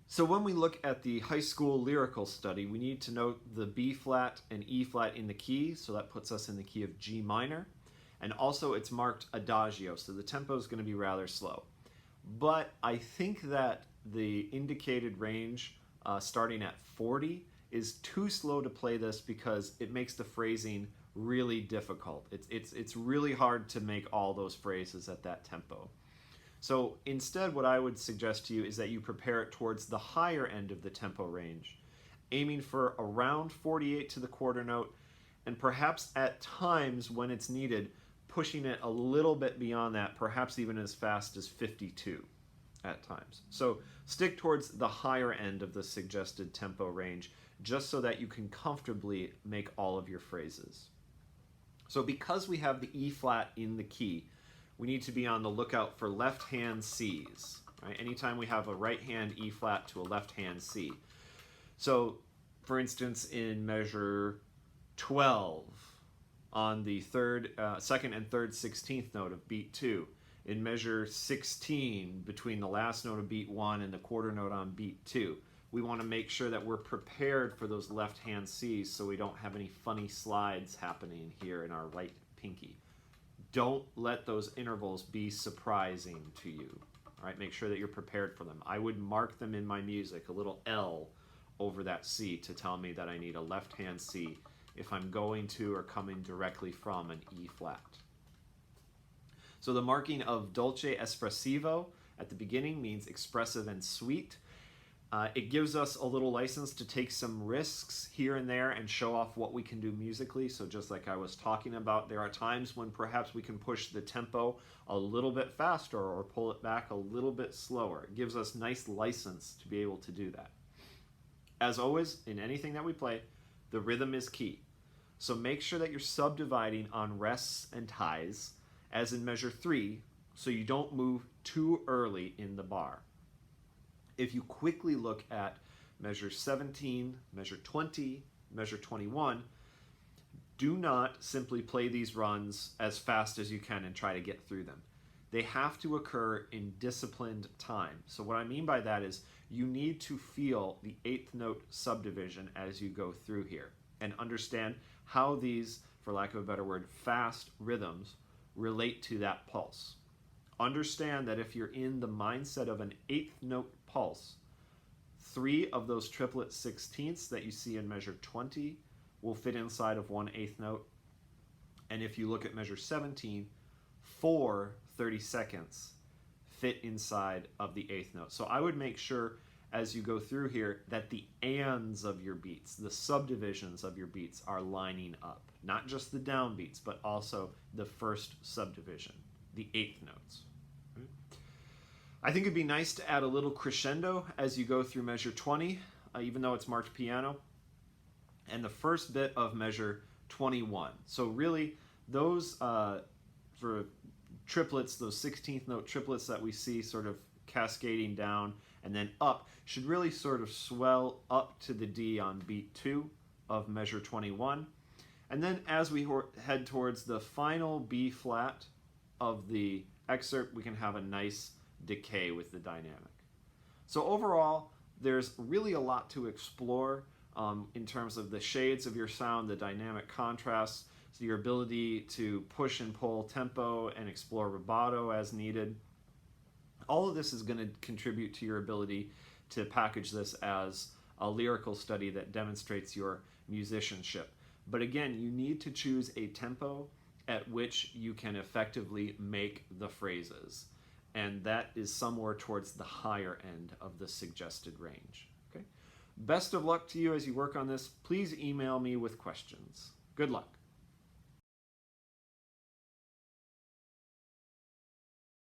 So when we look at the high school lyrical study, we need to note the B flat and E flat in the key, so that puts us in the key of G minor. And also it's marked adagio, so the tempo is going to be rather slow. But I think that the indicated range starting at 40 is too slow to play this because it makes the phrasing really difficult. It's really hard to make all those phrases at that tempo. So instead, what I would suggest to you is that you prepare it towards the higher end of the tempo range, aiming for around 48 to the quarter note, and perhaps at times when it's needed, pushing it a little bit beyond that, perhaps even as fast as 52 at times. So stick towards the higher end of the suggested tempo range, just so that you can comfortably make all of your phrases. So because we have the E flat in the key, we need to be on the lookout for left hand C's. Right? Anytime we have a right hand E flat to a left hand C. So for instance, in measure 12 on the second and third 16th note of beat 2, in measure 16 between the last note of beat 1 and the quarter note on beat 2, we want to make sure that we're prepared for those left hand C's so we don't have any funny slides happening here in our right pinky. Don't let those intervals be surprising to you. All right, make sure that you're prepared for them. I would mark them in my music, a little L over that C to tell me that I need a left-hand C if I'm going to or coming directly from an E flat. So the marking of dolce espressivo at the beginning means expressive and sweet. It gives us a little license to take some risks here and there and show off what we can do musically. So just like I was talking about, there are times when perhaps we can push the tempo a little bit faster or pull it back a little bit slower. It gives us nice license to be able to do that. As always, in anything that we play, the rhythm is key. So make sure that you're subdividing on rests and ties, as in measure 3, so you don't move too early in the bar. If you quickly look at measure 17, measure 20, measure 21, do not simply play these runs as fast as you can and try to get through them. They have to occur in disciplined time. So what I mean by that is you need to feel the 8th note subdivision as you go through here and understand how these, for lack of a better word, fast rhythms relate to that pulse. Understand that if you're in the mindset of an 8th note pulse, 3 of those triplet 16ths that you see in measure 20 will fit inside of 1/8 note. And if you look at measure 17, 4 32nds fit inside of the 8th note. So I would make sure as you go through here that the ands of your beats, the subdivisions of your beats, are lining up. Not just the downbeats, but also the first subdivision, the 8th notes. I think it'd be nice to add a little crescendo as you go through measure 20, even though it's marked piano, and the first bit of measure 21. So really, those sort of triplets, those 16th note triplets that we see sort of cascading down and then up, should really sort of swell up to the D on beat 2 of measure 21. And then as we head towards the final B flat of the excerpt, we can have a nice decay with the dynamic. So overall, there's really a lot to explore in terms of the shades of your sound, the dynamic contrasts, so your ability to push and pull tempo and explore rubato as needed. All of this is going to contribute to your ability to package this as a lyrical study that demonstrates your musicianship. But again, you need to choose a tempo at which you can effectively make the phrases. And that is somewhere towards the higher end of the suggested range. Okay? Best of luck to you as you work on this. Please email me with questions. Good luck.